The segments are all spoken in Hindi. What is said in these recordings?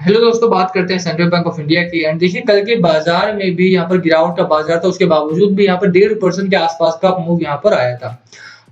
हेलो दोस्तों, बात करते हैं सेंट्रल बैंक ऑफ इंडिया की। एंड देखिए, कल के बाजार में भी यहाँ पर गिरावट का बाजार था, उसके बावजूद भी यहाँ पर 1.5% के आसपास का मूव यहाँ पर आया था।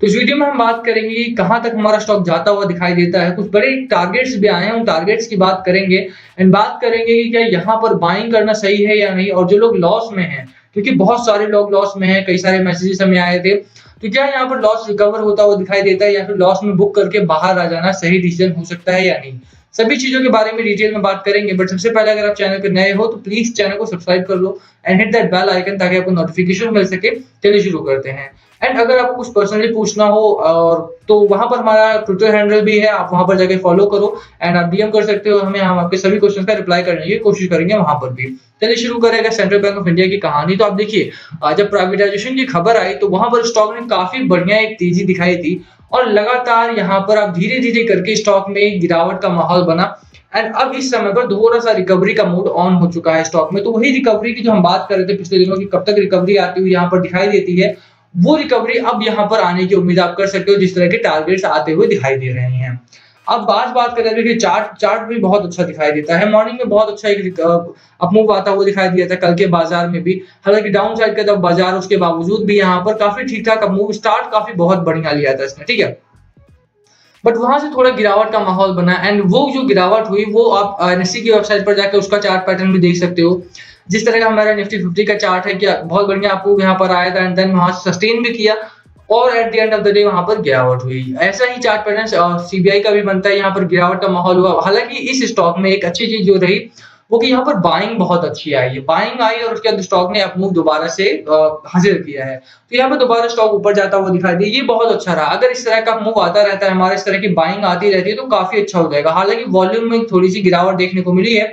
तो इस वीडियो में हम बात करेंगे कि कहाँ तक हमारा स्टॉक जाता हुआ दिखाई देता है। कुछ बड़े टारगेट्स भी आए हैं, उन टारगेट्स की बात करेंगे। एंड बात करेंगे कि क्या यहाँ पर बाइंग करना सही है या नहीं, और जो लोग लॉस में हैं, क्योंकि बहुत सारे लोग लॉस में हैं, कई सारे मैसेजेस हमें आए थे, तो क्या यहाँ पर लॉस रिकवर होता हुआ दिखाई देता है या फिर लॉस में बुक करके बाहर आ जाना सही डिसीजन हो सकता है या नहीं। सभी चीजों के बारे में डिटेल में बात करेंगे। बट सबसे पहले अगर आप चैनल पर नए हो तो प्लीज चैनल को सब्सक्राइब कर लो and hit that bell icon, ताकि आपको नोटिफिकेशन मिल सके। चलिए शुरू करते हैं। एंड अगर आपको कुछ पर्सनली पूछना हो और तो वहां पर हमारा ट्विटर हैंडल भी है, आप वहां पर जाके फॉलो करो एंड आप डीएम कर सकते हो हमें, हम आपके सभी क्वेश्चन का रिप्लाई करने की कोशिश करेंगे वहां पर भी। चलिए शुरू करेंगे सेंट्रल बैंक ऑफ इंडिया की कहानी। तो आप देखिए, जब प्राइवेटाइजेशन की खबर आई तो वहां पर स्टॉक ने काफी बढ़िया एक तेजी दिखाई थी, और लगातार यहाँ पर आप धीरे धीरे करके स्टॉक में गिरावट का माहौल बना। एंड अब इस समय पर थोड़ा सा रिकवरी का मूड ऑन हो चुका है स्टॉक में। तो वही रिकवरी की जो हम बात कर रहे थे पिछले दिनों की, कब तक रिकवरी आती हुई यहाँ पर दिखाई देती है, वो रिकवरी अब यहाँ पर आने की उम्मीद आप कर सकते हो, जिस तरह के टारगेट्स आते हुए दिखाई दे रहे हैं। अब बात करें देखिए, चार्ट भी बहुत अच्छा दिखाई देता है। मॉर्निंग में बहुत अच्छा एक अपमूव आता हुआ दिखाई दिया था कल के बाजार में भी। हालांकि डाउन साइड का जब बाजार, उसके बावजूद भी यहाँ पर काफी ठीक ठाक अपमूव, स्टार्ट काफी बहुत बढ़िया लिया था इसने, ठीक है। बट वहां से थोड़ा गिरावट का माहौल बना। एंड वो जो गिरावट हुई वो आप एनएससी की वेबसाइट पर जाकर उसका चार्ट पैटर्न भी देख सकते हो। जिस तरह का हमारा निफ्टी 50 का चार्ट है, क्या बहुत बढ़िया आपको यहाँ पर आया था, एंड देन वहां से सस्टेन भी किया, और at the end of the day वहां पर गिरावट हुई। ऐसा ही चार्ट पैटर्न सीबीआई का भी बनता है, यहाँ पर गिरावट का माहौल हुआ। हालांकि इस स्टॉक में एक अच्छी चीज जो रही वो कि यहाँ पर बाइंग बहुत अच्छी आई है, बाइंग आई और उसके बाद स्टॉक ने अपमूव दोबारा से हासिल किया है। तो यहाँ पर दोबारा स्टॉक ऊपर जाता हुआ दिखाई दे, ये बहुत अच्छा रहा। अगर इस तरह का मूव आता रहता है, हमारे इस तरह की बाइंग आती रहती है, तो काफी अच्छा हो जाएगा। हालांकि वॉल्यूम में थोड़ी सी गिरावट देखने को मिली है।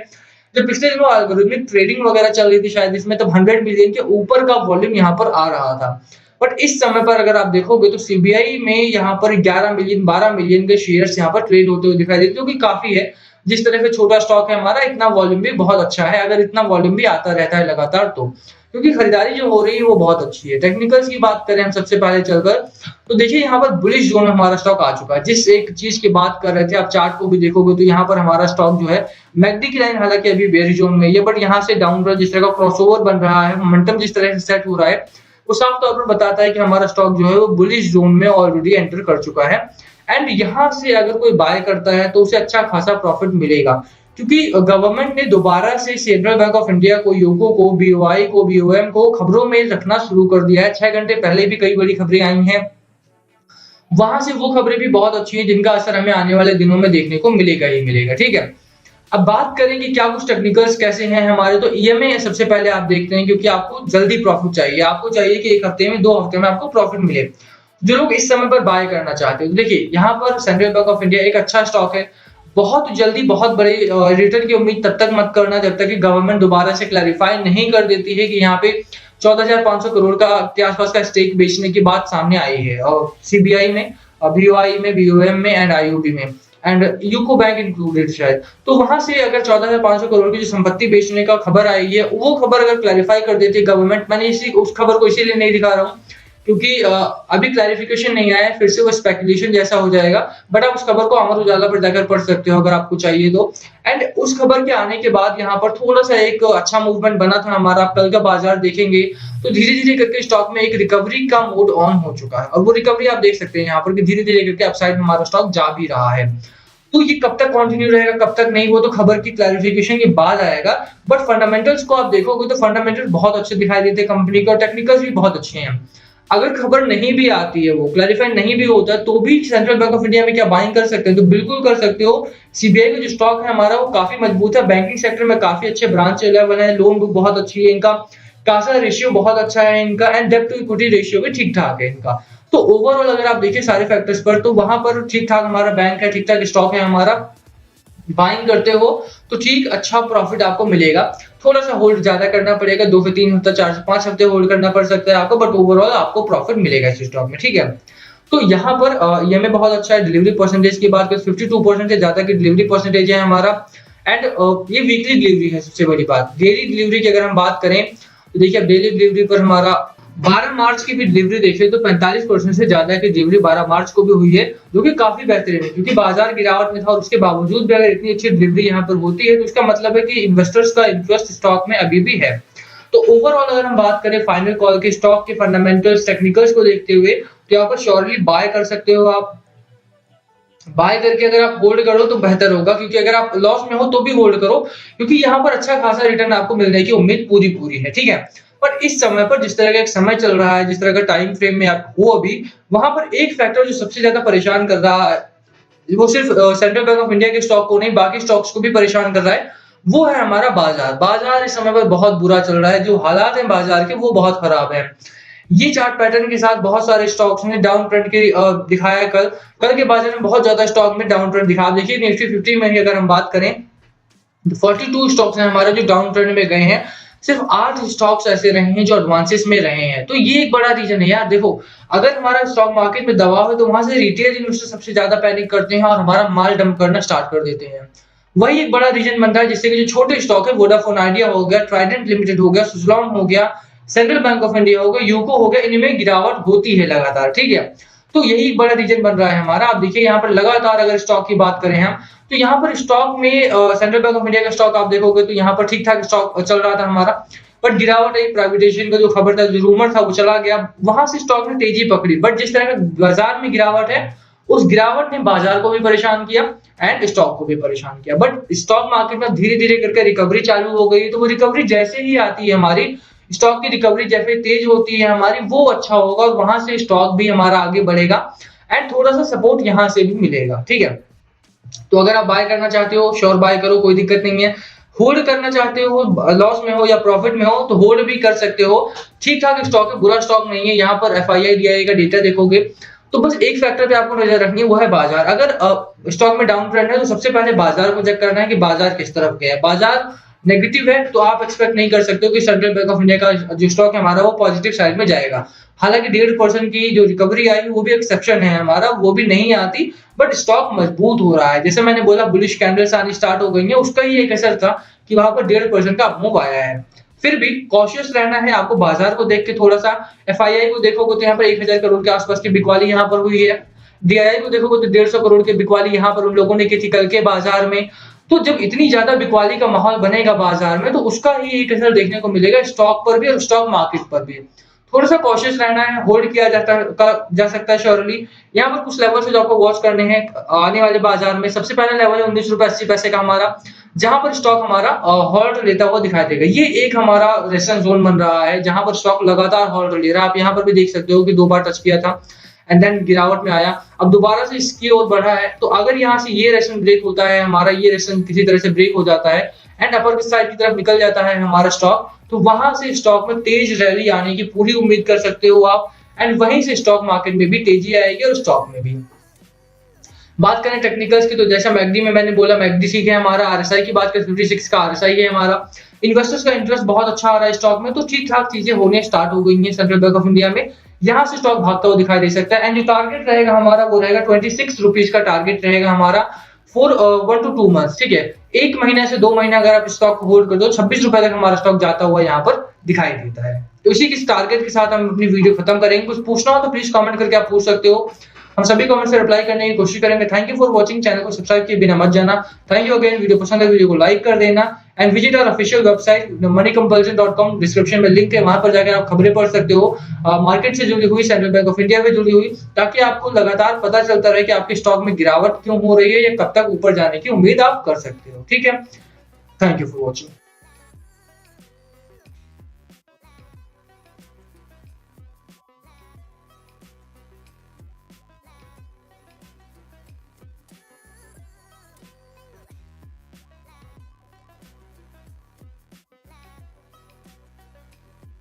जो पिछले दिनों एल्गोरिथमिक ट्रेडिंग वगैरह चल रही थी शायद इसमें, तब 100 मिलियन के ऊपर का वॉल्यूम यहाँ पर आ रहा था। बट इस समय पर अगर आप देखोगे तो सीबीआई में यहाँ पर 11 मिलियन 12 मिलियन के शेयर्स यहाँ पर ट्रेड होते हुए दिखाई देते, जो कि काफी है। जिस तरह से छोटा स्टॉक है हमारा, इतना वॉल्यूम भी बहुत अच्छा है। अगर इतना वॉल्यूम भी आता रहता है लगातार, तो क्योंकि खरीदारी जो हो रही है वो बहुत अच्छी है। टेक्निकल्स की बात करें हम सबसे पहले चलकर, तो देखिए यहाँ पर बुलिश जोन में हमारा स्टॉक आ चुका है। जिस एक चीज की बात कर रहे थे, आप चार्ट को भी देखोगे तो यहाँ पर हमारा स्टॉक जो है, मैकडी की लाइन हालांकि अभी बेयरिश जोन में है, बट यहाँ से डाउनवर्ड जिस तरह का क्रॉसओवर बन रहा है, मोमेंटम जिस तरह से सेट हो रहा है, वो साफ तौर पर बताता है कि हमारा स्टॉक जो है वो बुलिश जोन में ऑलरेडी एंटर कर चुका है। एंड यहाँ से अगर कोई बाय करता है तो उसे अच्छा खासा प्रॉफिट मिलेगा, क्योंकि गवर्नमेंट ने दोबारा से सेंट्रल बैंक ऑफ इंडिया को, यूको को, बीओआई को, बीओएम को खबरों में रखना शुरू कर दिया है। 6 घंटे पहले भी कई बड़ी खबरें आई हैं, वहां से वो खबरें भी बहुत अच्छी हैं, जिनका असर हमें आने वाले दिनों में देखने को मिलेगा ही मिलेगा, ठीक है। अब बात करें कि क्या कुछ टेक्निकल्स कैसे हैं हमारे, तो ईएमए सबसे पहले आप देखते हैं, क्योंकि आपको जल्दी प्रॉफिट चाहिए। आपको चाहिए कि 1 हफ्ते में, 2 हफ्ते में आपको प्रॉफिट मिले। जो लोग इस समय पर बाय करना चाहते हो, देखिए यहाँ पर सेंट्रल बैंक ऑफ इंडिया एक अच्छा स्टॉक है। बहुत जल्दी बहुत बड़े रिटर्न की उम्मीद तब तक मत करना जब तक कि गवर्नमेंट दोबारा से क्लैरिफाई नहीं कर देती है कि यहाँ पे 14,500 करोड़ का के आसपास का स्टेक बेचने की बात सामने आई है, और सीबीआई में, बीओआई में, बीओएम में एंड आईओबी में, एंड यूको बैंक इंक्लूडेड शायद। तो वहां से अगर 14,500 करोड़ की जो संपत्ति बेचने का खबर आई है, वो खबर अगर क्लैरिफाई कर देती है गवर्नमेंट, मैंने उस खबर को इसीलिए नहीं दिखा रहा हूँ क्योंकि अभी क्लैरिफिकेशन नहीं आया है, फिर से वो स्पेकुलेशन जैसा हो जाएगा। बट आप उस खबर को अमर उजाला पर जाकर पढ़ सकते हो अगर आपको चाहिए तो। एंड उस खबर के आने के बाद यहाँ पर थोड़ा सा एक अच्छा मूवमेंट बना था हमारा। कल का बाजार देखेंगे तो धीरे धीरे करके स्टॉक में एक रिकवरी का मोड ऑन हो चुका है, और वो रिकवरी आप देख सकते हैं यहाँ पर कि धीरे धीरे करके अपसाइड में हमारा स्टॉक जा भी रहा है। तो ये कब तक कंटिन्यू रहेगा, कब तक नहीं, वो तो खबर की क्लैरिफिकेशन के बाद आएगा। बट फंडामेंटल्स को आप देखोगे तो फंडामेंटल बहुत अच्छे दिखाई देते हैं कंपनी के, और टेक्निकल्स भी बहुत अच्छे हैं। अगर खबर नहीं भी आती है, वो क्लैरिफाई नहीं भी होता, तो भी सेंट्रल बैंक ऑफ इंडिया में क्या बाइंग कर सकते हैं, तो बिल्कुल कर सकते हो। सीबीआई का जो स्टॉक है हमारा, वो काफी मजबूत है। बैंकिंग सेक्टर में काफी अच्छे ब्रांच लेवल है, लोन बुक बहुत अच्छी है इनका, कासा रेशियो बहुत अच्छा है इनका, एंड डेब्ट टू इक्विटी रेशियो भी ठीक ठाक है इनका। तो ओवरऑल अगर आप देखिए सारे फैक्टर्स पर, तो वहां पर ठीक ठाक हमारा बैंक है, ठीक ठाक स्टॉक है हमारा। बाइंग करते हो तो ठीक अच्छा प्रॉफिट आपको मिलेगा। थोड़ा सा होल्ड ज्यादा करना पड़ेगा, 2 से 3 हफ्ता, 4 से 5 हफ्ते होल्ड करना पड़ सकता है आपको, बट ओवरऑल आपको प्रॉफिट मिलेगा इस स्टॉक में, ठीक है। तो यहाँ पर ईएमए बहुत अच्छा है। डिलीवरी परसेंटेज की बात करें, 52% से ज्यादा की डिलीवरी परसेंटेज है हमारा। एंड ये वीकली डिलीवरी है सबसे बड़ी बात। डेली डिलीवरी की अगर हम बात करें तो देखिए, अब डेली डिलीवरी पर हमारा 12 मार्च की भी डिलीवरी देखिए तो 45% से ज्यादा की डिलीवरी 12 मार्च को भी हुई है, जो कि काफी बेहतरीन है, क्योंकि बाजार गिरावट में था और उसके बावजूद भी अगर इतनी अच्छी डिलीवरी यहाँ पर होती है तो उसका मतलब है कि इन्वेस्टर्स का इंटरेस्ट स्टॉक में अभी भी है। तो ओवरऑल अगर हम बात करें फाइनल कॉल के स्टॉक के फंडामेंटल्स टेक्निकल्स को देखते हुए, तो यहाँ पर श्योरली बाय कर सकते हो आप। बाय करके अगर आप होल्ड करो तो बेहतर होगा, क्योंकि अगर आप लॉस में हो तो भी होल्ड करो, क्योंकि यहाँ पर अच्छा खासा रिटर्न आपको मिलने की उम्मीद पूरी पूरी है, ठीक है। पर इस समय पर जिस तरह का एक समय चल रहा है, जिस तरह का टाइम फ्रेम में आप हो अभी, वहां पर एक फैक्टर जो सबसे ज्यादा परेशान कर रहा है, वो सिर्फ सेंट्रल बैंक ऑफ इंडिया के स्टॉक को नहीं, बाकी स्टॉक्स को भी परेशान कर रहा है, वो है हमारा बाजार। बाजार इस समय पर बहुत बुरा चल रहा है, जो हालात है बाजार के वो बहुत खराब है। ये चार्ट पैटर्न के साथ बहुत सारे स्टॉक्स ने डाउन ट्रेंड के दिखाया है। कल के बाजार में बहुत ज्यादा स्टॉक में डाउन ट्रेंड दिखा। देखिए निफ्टी 50 में ही अगर हम बात करें तो 42 स्टॉक्स हैं हमारे जो डाउन ट्रेंड में गए हैं। सिर्फ 8 स्टॉक्स ऐसे रहे हैं जो एडवांसेस में रहे हैं। तो ये एक बड़ा रीजन है यार। देखो, अगर हमारा स्टॉक मार्केट में दबाव है तो वहां से रिटेल इन्वेस्टर सबसे ज्यादा पैनिक करते हैं और हमारा माल डंप करना स्टार्ट कर देते हैं। वही एक बड़ा रीजन बनता है जिससे कि जो छोटे स्टॉक है, वोडाफोन आइडिया हो गया, ट्राइडेंट लिमिटेड हो गया, सुज़लॉन हो गया, सेंट्रल बैंक ऑफ इंडिया हो गया, यूको हो गया, इनमें गिरावट होती है लगातार, ठीक है। तो यही एक बड़ा रीजन बन रहा है हमारा। आप देखिए यहाँ पर लगातार अगर स्टॉक की बात करें हम, तो यहाँ पर स्टॉक में सेंट्रल बैंक ऑफ इंडिया का स्टॉक आप देखोगे तो यहाँ पर ठीक ठाक स्टॉक चल रहा था हमारा, बट गिरावट आई। प्राइवेटाइजेशन का जो खबर था, जो रूमर था, वो चला गया, वहां से स्टॉक ने तेजी पकड़ी। बट जिस तरह का बाजार में गिरावट है, उस गिरावट ने बाजार को भी परेशान किया एंड स्टॉक को भी परेशान किया। बट स्टॉक मार्केट में धीरे धीरे करके रिकवरी चालू हो गई। तो वो रिकवरी जैसे ही आती है हमारी, स्टॉक की रिकवरी जैसे तेज होती है हमारी, वो अच्छा होगा और वहां से स्टॉक भी हमारा आगे बढ़ेगा एंड थोड़ा सा सपोर्ट यहां से भी मिलेगा, ठीक है। तो अगर आप बाय करना चाहते हो, श्योर बाय करो, कोई दिक्कत नहीं है। होल्ड करना चाहते हो, लॉस में हो या प्रॉफिट में हो, तो होल्ड भी कर सकते हो। ठीक ठाक स्टॉक है, बुरा स्टॉक नहीं है। यहाँ पर एफआईआई डीआईआई का डेटा देखोगे तो बस एक फैक्टर पे आपको नजर रखनी है, वो है बाजार। अगर स्टॉक में डाउन ट्रेंड है तो सबसे पहले बाजार को चेक करना है कि बाजार किस तरफ गया है। बाजार नेगेटिव है तो आप एक्सपेक्ट नहीं कर सकते हो कि सेंट्रल बैंक ऑफ इंडिया का जो स्टॉक है हमारा, वो पॉजिटिव साइड में जाएगा। हालांकि 1.5% की जो रिकवरी आई वो भी एक्सेप्शन है हमारा, वो भी नहीं आती, बट स्टॉक मजबूत हो रहा है। जैसे मैंने बोला, बुलिश कैंडल्स आनी स्टार्ट हो गई है, उसका ही एक असर था कि वहां पर 1.5% का मूव आया है। फिर भी कॉशियस रहना है आपको, बाजार को देख के थोड़ा सा। एफआईआई को देखोगे तो यहाँ पर 1000 करोड़ के आसपास की बिकवाली यहाँ पर हुई है। डीआईआई को देखोगे तो 150 करोड़ की बिकवाली यहाँ पर उन लोगों ने की थी कल के बाजार में। तो जब इतनी ज्यादा बिकवाली का माहौल बनेगा बाजार में, तो उसका ही एक असर देखने को मिलेगा स्टॉक पर भी और स्टॉक मार्केट पर भी। थोड़ा सा कॉशियस रहना है, होल्ड किया जा सकता है श्योरली। यहाँ पर कुछ लेवल जो आपको वॉच करने हैं आने वाले बाजार में। सबसे पहला लेवल है 19 रुपए 80 पैसे का हमारा, जहां पर स्टॉक हमारा हॉल्ट लेता हुआ दिखाई देगा। ये एक हमारा रेजिस्टेंस जोन बन रहा है जहां पर स्टॉक लगातार हॉल्ट ले रहा है। आप यहाँ पर भी देख सकते हो कि 2 बार टच किया था एंड देन गिरावट में आया, अब दोबारा से इसकी ओर बढ़ा है। तो अगर यहाँ से ये रेजिस्टेंस ब्रेक होता है हमारा, ये रेजिस्टेंस किसी तरह से ब्रेक हो जाता है एंड अपर साइड की तरफ निकल जाता है हमारा स्टॉक, तो वहां से स्टॉक में तेज रैली आने की पूरी उम्मीद कर सकते हो आप एंड वहीं से स्टॉक मार्केट में भी तेजी आएगी और स्टॉक में भी। बात करें टेक्निकल्स की, तो जैसा मैगडी में मैंने बोला, मैगडी सीख है हमारा। आरएसआई की बात करें 56 का आरएसआई है हमारा। इन्वेस्टर्स का इंटरेस्ट बहुत अच्छा आ रहा है स्टॉक में, तो ठीक ठाक चीजें होने स्टार्ट हो गई हैं सेंट्रल बैंक ऑफ इंडिया में। यहाँ से स्टॉक भागता हुआ दिखाई दे सकता है एंड जो टारगेट रहेगा हमारा वो रहेगा 26 रुपीज का टारगेट रहेगा हमारा फॉर 1 to 2 मंथ्स, ठीक है। 1 महीने से 2 महीना अगर आप स्टॉक को होल्ड कर दो, 26 रुपए तक हमारा स्टॉक जाता हुआ यहाँ पर दिखाई देता है। तो इसी के टारगेट के साथ हम अपनी वीडियो खत्म करेंगे। कुछ पूछना हो तो प्लीज कमेंट करके आप पूछ सकते हो, हम सभी कमेंट से रिप्लाई करने की कोशिश करेंगे। Thank you for watching, channel को सब्सक्राइब किए बिना मत जाना। Thank you again. वीडियो पसंद है वीडियो को लाइक कर देना and visit our official website moneycompulsion.com। Description में लिंक है, वहां पर जाकर आप खबरें पढ़ सकते हो, मार्केट से जुड़ी हुई, सेंट्रल बैंक ऑफ इंडिया में जुड़ी हुई, ताकि आपको लगातार पता चलता रहे कि आपके स्टॉक में गिरावट क्यों हो रही है या कब तक ऊपर जाने की उम्मीद आप कर सकते हो, ठीक है। Thank you for watching.